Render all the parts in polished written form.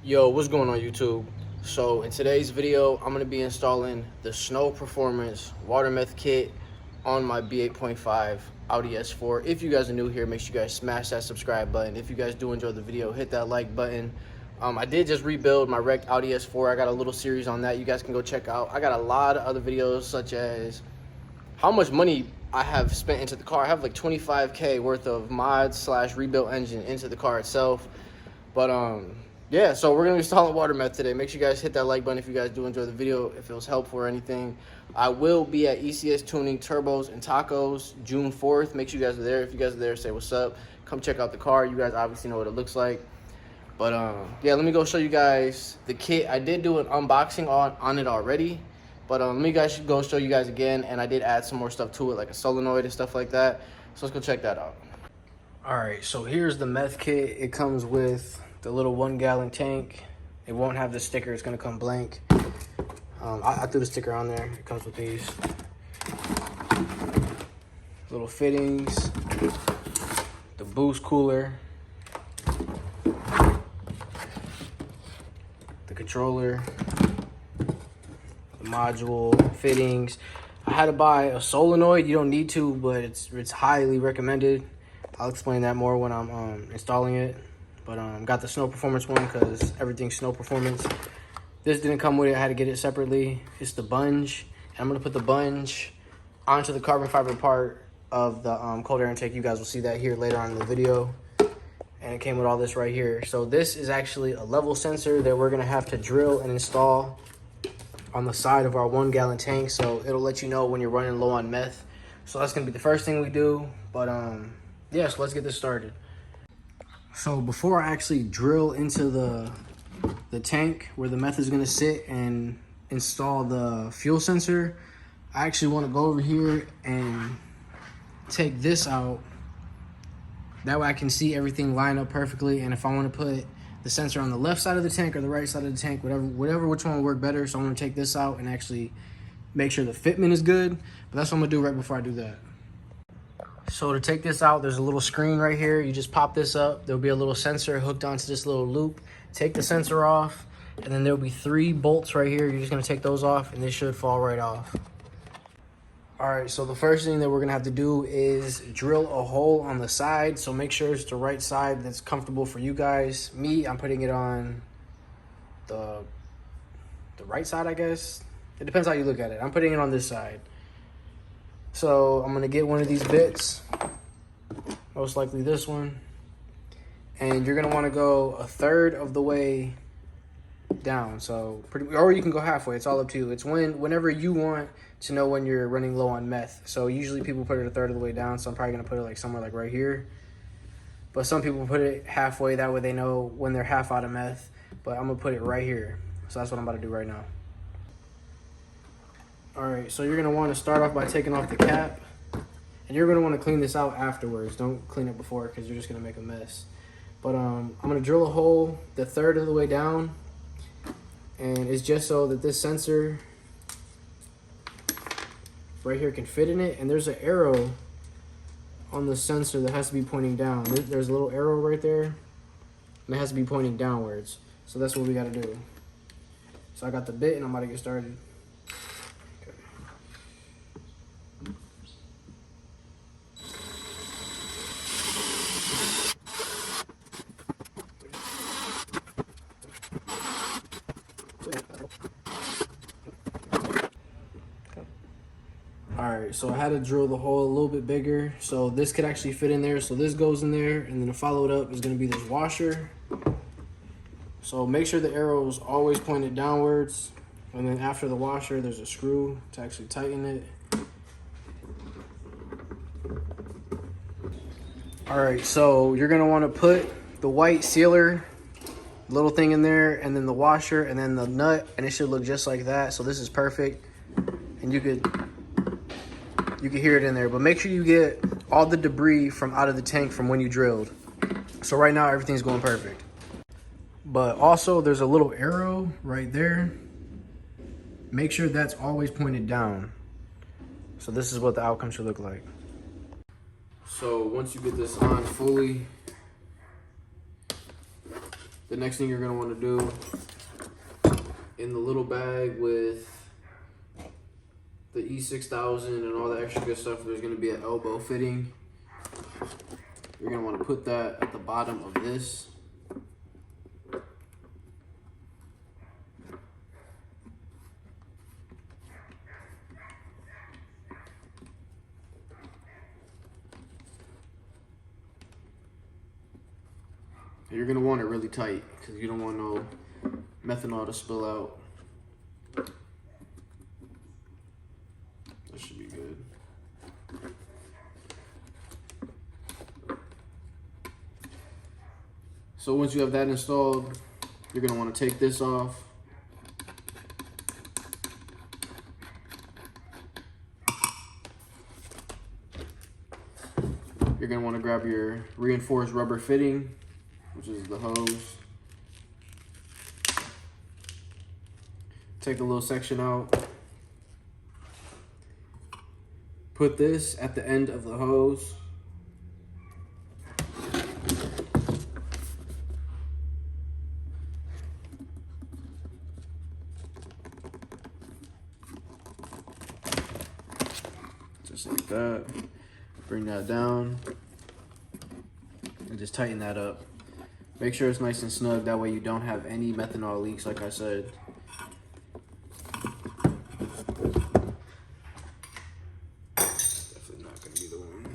Yo, what's going on YouTube? So in today's video, I'm going to be installing the Snow Performance Watermeth kit on my B8.5 Audi S4. If you guys are new here, make sure you guys smash that subscribe button. If you guys do enjoy the video, hit that like button. I did just rebuild my wrecked Audi S4. I got a little series on that you guys can go check out. I got a lot of other videos such as how much money I have spent into the car. I have like 25K worth of mods slash rebuilt engine into the car itself. But yeah, so we're gonna be installing Watermeth today. Make sure you guys hit that like button if you guys do enjoy the video, if it was helpful or anything. I will be at ECS Tuning Turbos and Tacos June 4th. Make sure you guys are there. If you guys are there, say what's up. Come check out the car. You guys obviously know what it looks like. But yeah, let me go show you guys the kit. I did do an unboxing on it already. But let me go show you guys again. And I did add some more stuff to it, like a solenoid and stuff like that. So let's go check that out. All right, so here's the Meth kit. It comes with the little 1 gallon tank. It won't have the sticker, it's gonna come blank. I threw the sticker on there. It comes with these little fittings, the boost cooler, the controller, the module, fittings. I had to buy a solenoid. You don't need to, but it's highly recommended. I'll explain that more when I'm installing it. But got the Snow Performance one because everything's Snow Performance. This didn't come with it. I had to get it separately. It's the bunge. And I'm going to put the bunge onto the carbon fiber part of the cold air intake. You guys will see that here later on in the video. And it came with all this right here. So this is actually a level sensor that we're going to have to drill and install on the side of our 1 gallon tank. So it'll let you know when you're running low on meth. So that's going to be the first thing we do. But yeah, so let's get this started. So before I actually drill into the tank where the meth is gonna sit and install the fuel sensor, I actually wanna go over here and take this out. That way I can see everything line up perfectly. And if I wanna put the sensor on the left side of the tank or the right side of the tank, which one will work better. So I'm gonna take this out and actually make sure the fitment is good. But that's what I'm gonna do right before I do that. So to take this out, there's a little screen right here. You just pop this up. There'll be a little sensor hooked onto this little loop. Take the sensor off, and then there'll be 3 bolts right here. You're just gonna take those off, and they should fall right off. All right, so the first thing that we're gonna have to do is drill a hole on the side. So make sure it's the right side that's comfortable for you guys. Me, I'm putting it on the right side, I guess. It depends how you look at it. I'm putting it on this side. So I'm gonna get one of these bits, most likely this one, and you're gonna wanna go 1/3 of the way down. So or you can go halfway, it's all up to you. It's whenever you want to know when you're running low on meth. So usually people put it 1/3 of the way down, so I'm probably gonna put it like somewhere like right here. But some people put it halfway, that way they know when they're half out of meth. But I'm gonna put it right here. So that's what I'm about to do right now. All right, so you're gonna wanna start off by taking off the cap, and you're gonna wanna clean this out afterwards. Don't clean it before, because you're just gonna make a mess. But I'm gonna drill a hole the 1/3 of the way down, and it's just so that this sensor right here can fit in it, and there's an arrow on the sensor that has to be pointing down. There's a little arrow right there, and it has to be pointing downwards. So that's what we gotta do. So I got the bit, and I'm about to get started. All right, so I had to drill the hole a little bit bigger so this could actually fit in there. So this goes in there, and then to follow it up is gonna be this washer. So make sure the arrow is always pointed downwards, and then after the washer, there's a screw to actually tighten it. All right, so you're gonna wanna put the white sealer little thing in there, and then the washer, and then the nut, and it should look just like that. So this is perfect, and you could hear it in there, but make sure you get all the debris from out of the tank from when you drilled. So right now everything's going perfect. But also there's a little arrow right there. Make sure that's always pointed down. So this is what the outcome should look like. So once you get this on fully, The next thing you're gonna want to do, in the little bag with the E6000 and all the extra good stuff, there's gonna be an elbow fitting. You're gonna want to put that at the bottom of this. You're gonna want it really tight because you don't want no methanol to spill out. That should be good. So once you have that installed, you're gonna want to take this off. You're gonna want to grab your reinforced rubber fitting, which is the hose. Take a little section out. Put this at the end of the hose. Just like that. Bring that down. And just tighten that up. Make sure it's nice and snug, that way you don't have any methanol leaks, like I said. Definitely not gonna be the one.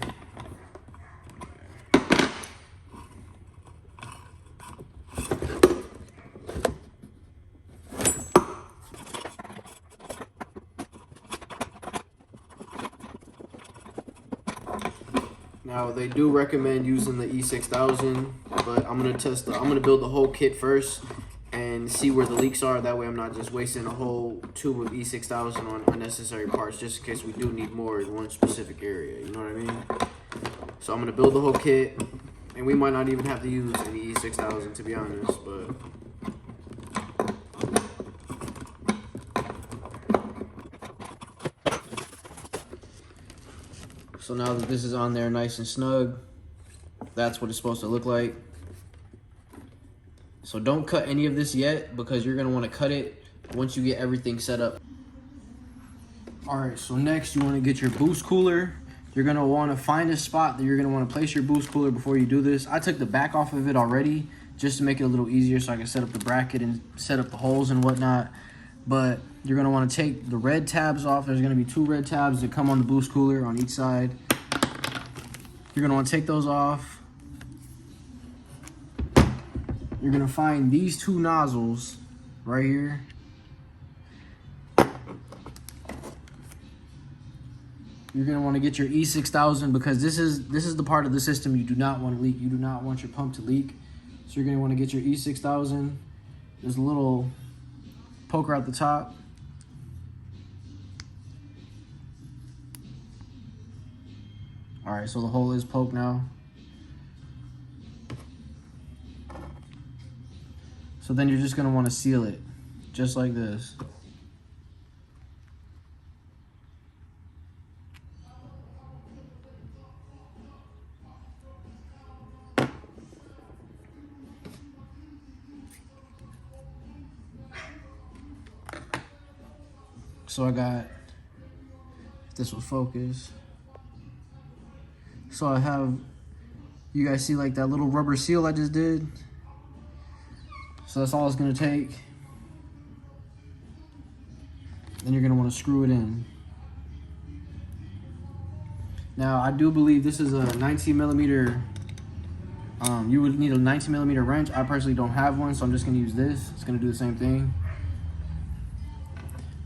Now they do recommend using the E6000, but I'm gonna build the whole kit first and see where the leaks are. That way I'm not just wasting a whole tube of E6000 on unnecessary parts, just in case we do need more in one specific area, you know what I mean? So I'm gonna build the whole kit, and we might not even have to use any E6000 to be honest, but so now that this is on there nice and snug, that's what it's supposed to look like. So don't cut any of this yet, because you're gonna wanna cut it once you get everything set up. All right, so next you wanna get your boost cooler. You're gonna wanna find a spot that you're gonna wanna place your boost cooler before you do this. I took the back off of it already, just to make it a little easier so I can set up the bracket and set up the holes and whatnot. But you're gonna wanna take the red tabs off. There's gonna be 2 red tabs that come on the boost cooler on each side. You're gonna wanna take those off. You're gonna find these 2 nozzles right here. You're gonna wanna get your E6000, because this is the part of the system you do not want to leak. You do not want your pump to leak. So you're gonna wanna get your E6000. There's a little poker at the top. All right, so the hole is poked now. So then you're just gonna wanna seal it, just like this. So I got, if this will focus. So I have, you guys see like that little rubber seal I just did? So that's all it's gonna take. Then you're gonna wanna screw it in. Now I do believe this is a 19 millimeter, you would need a 19 millimeter wrench. I personally don't have one, so I'm just gonna use this. It's gonna do the same thing.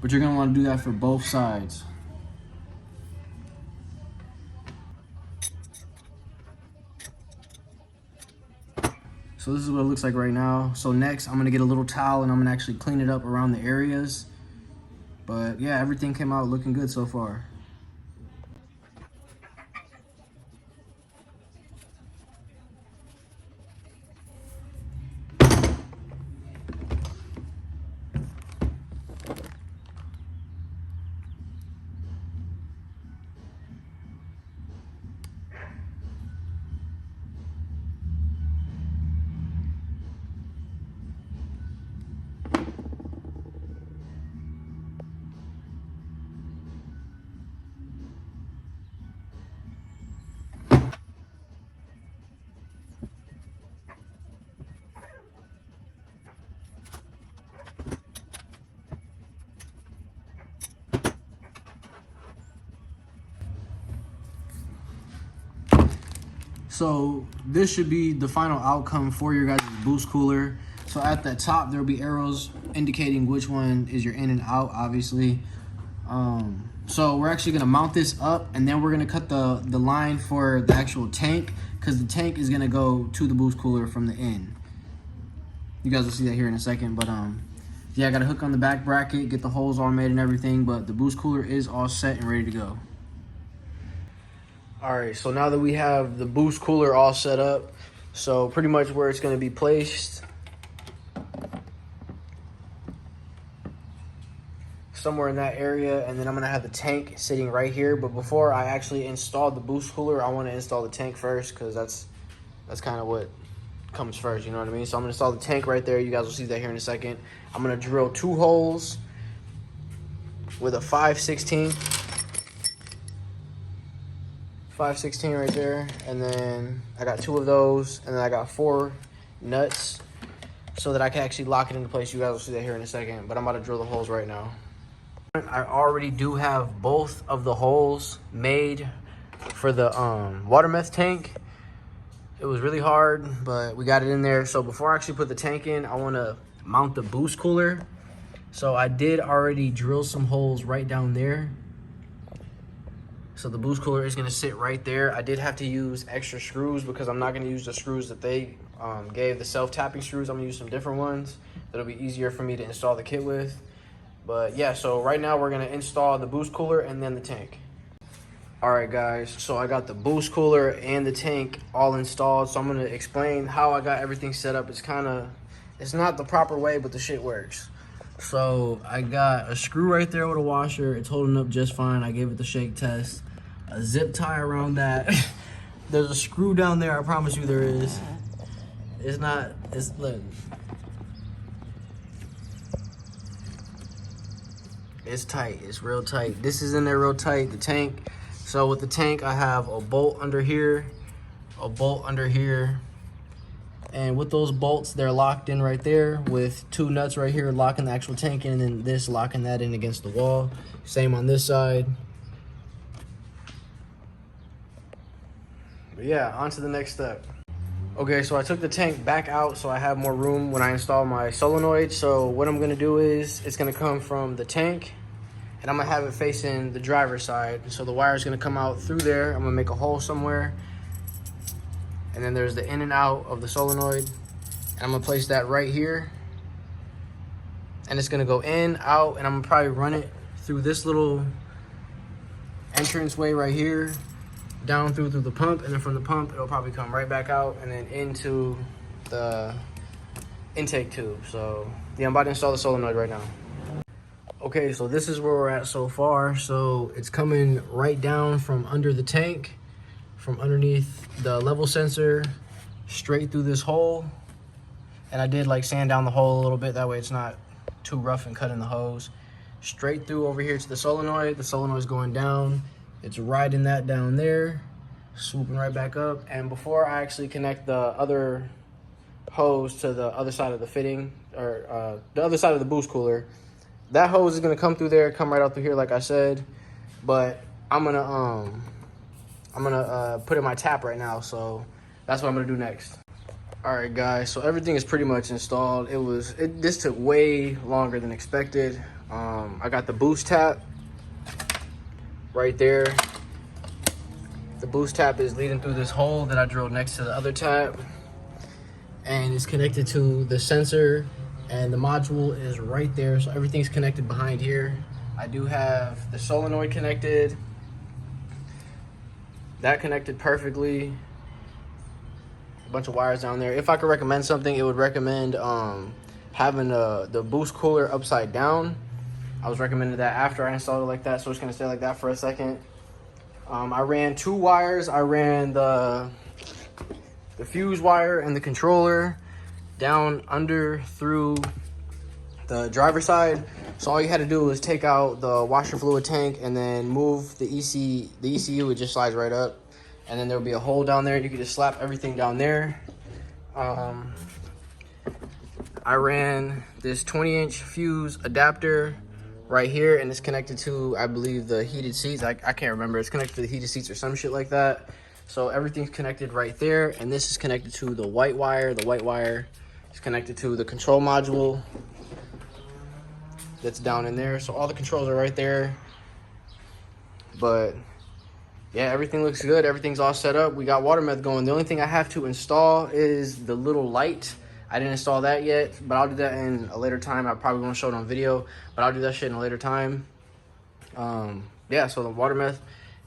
But you're gonna wanna do that for both sides. So this is what it looks like right now. So next, I'm gonna get a little towel and I'm gonna actually clean it up around the areas. But yeah, everything came out looking good so far. So this should be the final outcome for your guys' boost cooler. So at the top, there'll be arrows indicating which one is your in and out, obviously. So we're actually gonna mount this up, and then we're gonna cut the line for the actual tank, because the tank is gonna go to the boost cooler from the end. You guys will see that here in a second, but yeah, I got to hook on the back bracket, get the holes all made and everything, but the boost cooler is all set and ready to go. All right, so now that we have the boost cooler all set up, so pretty much where it's going to be placed, somewhere in that area, and then I'm going to have the tank sitting right here. But before I actually install the boost cooler, I want to install the tank first, because that's kind of what comes first, you know what I mean? So I'm gonna install the tank right there. You guys will see that here in a second. I'm gonna drill 2 holes with a 5/16 right there, and then I got 2 of those, and then I got 4 nuts so that I can actually lock it into place. You guys will see that here in a second, but I'm about to drill the holes right now. I already do have both of the holes made for the Watermeth tank. It was really hard, but we got it in there. So before I actually put the tank in, I want to mount the boost cooler. So I did already drill some holes right down there. So the boost cooler is going to sit right there. I did have to use extra screws because I'm not going to use the screws that they gave, the self-tapping screws. I'm going to use some different ones that'll be easier for me to install the kit with. But yeah, so right now we're going to install the boost cooler and then the tank. All right, guys, so I got the boost cooler and the tank all installed. So I'm gonna explain how I got everything set up. It's not the proper way, but the shit works. So I got a screw right there with a washer. It's holding up just fine. I gave it the shake test. A zip tie around that. There's a screw down there, I promise you there is. Look. It's tight, it's real tight. This is in there real tight, the tank. So with the tank, I have a bolt under here, a bolt under here. And with those bolts, they're locked in right there with 2 nuts right here locking the actual tank in, and then this locking that in against the wall. Same on this side. But yeah, on to the next step. Okay, so I took the tank back out so I have more room when I install my solenoid. So what I'm gonna do is, it's gonna come from the tank, and I'm gonna have it facing the driver's side. So the wire is gonna come out through there. I'm gonna make a hole somewhere. And then there's the in and out of the solenoid. And I'm gonna place that right here. And it's gonna go in, out, and I'm gonna probably run it through this little entranceway right here, down through the pump, and then from the pump, it'll probably come right back out and then into the intake tube. So yeah, I'm about to install the solenoid right now. Okay, so this is where we're at so far. So it's coming right down from under the tank, from underneath the level sensor, straight through this hole. And I did like sand down the hole a little bit, that way it's not too rough and cut in the hose. Straight through over here to the solenoid. The solenoid's going down. It's riding that down there, swooping right back up. And before I actually connect the other hose to the other side of the fitting, or the other side of the boost cooler, that hose is gonna come through there, come right out through here like I said. But I'm gonna put in my tap right now, so that's what I'm gonna do next. All right, guys, so everything is pretty much installed. This took way longer than expected. I got the boost tap right there. The boost tap is leading through this hole that I drilled next to the other tap, and it's connected to the sensor, and the module is right there. So everything's connected behind here. I do have the solenoid connected. That connected perfectly. A bunch of wires down there. If I could recommend something, it would recommend having the boost cooler upside down. I was recommended that after I installed it like that, so it's gonna stay like that for a second. I ran 2 wires. I ran the fuse wire and the controller down under through the driver's side. So all you had to do was take out the washer fluid tank and then move the ECU. It just slides right up, and then there'll be a hole down there. You can just slap everything down there. I ran this 20-inch fuse adapter right here, and it's connected to, I believe, the heated seats. I can't remember. It's connected to the heated seats or some shit like that. So everything's connected right there, and this is connected to the white wire. The white wire is connected to the control module that's down in there. So all the controls are right there. But yeah, everything looks good. Everything's all set up. We got Watermeth going. The only thing I have to install is the little light. I didn't install that yet, but I'll do that in a later time. I probably won't show it on video, but I'll do that shit in a later time. Yeah, so the Watermeth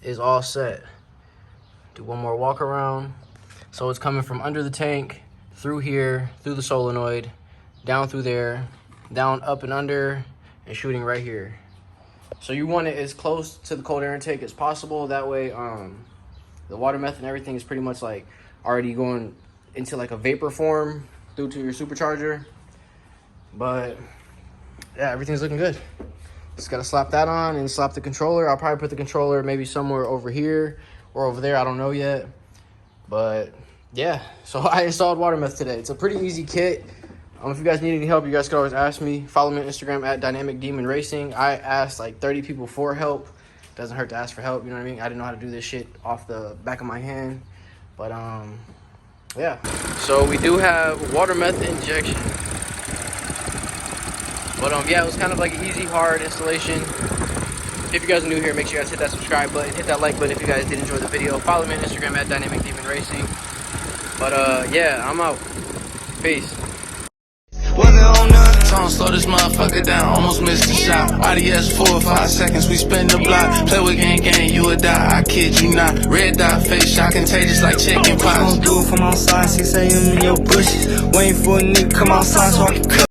is all set. Do one more walk around. So it's coming from under the tank, through here, through the solenoid, down through there, down, up and under, and shooting right here. So you want it as close to the cold air intake as possible. That way, the Watermeth and everything is pretty much like already going into like a vapor form through to your supercharger. But yeah, everything's looking good. Just gotta slap that on and slap the controller. I'll probably put the controller maybe somewhere over here or over there. I don't know yet. But yeah, so I installed Watermeth today. It's a pretty easy kit. If you guys need any help, you guys can always ask me. Follow me on Instagram at Dynamic Demon Racing. I asked like 30 people for help. Doesn't hurt to ask for help, you know what I mean? I didn't know how to do this shit off the back of my hand. But yeah. So we do have Watermeth injection. But yeah, it was kind of like an easy, hard installation. If you guys are new here, make sure you guys hit that subscribe button, hit that like button if you guys did enjoy the video. Follow me on Instagram at Dynamic Demon Racing. But yeah, I'm out. Peace. Trying to slow this motherfucker down, almost missed the shot. IDS 4 or 5 seconds, we spin the block. Play with gang, you would die, I kid you not. Red dot face shot, contagious like chicken pox. Gon' do it from outside, 6 AM in your bushes. Waiting for a nigga come outside so I can cut.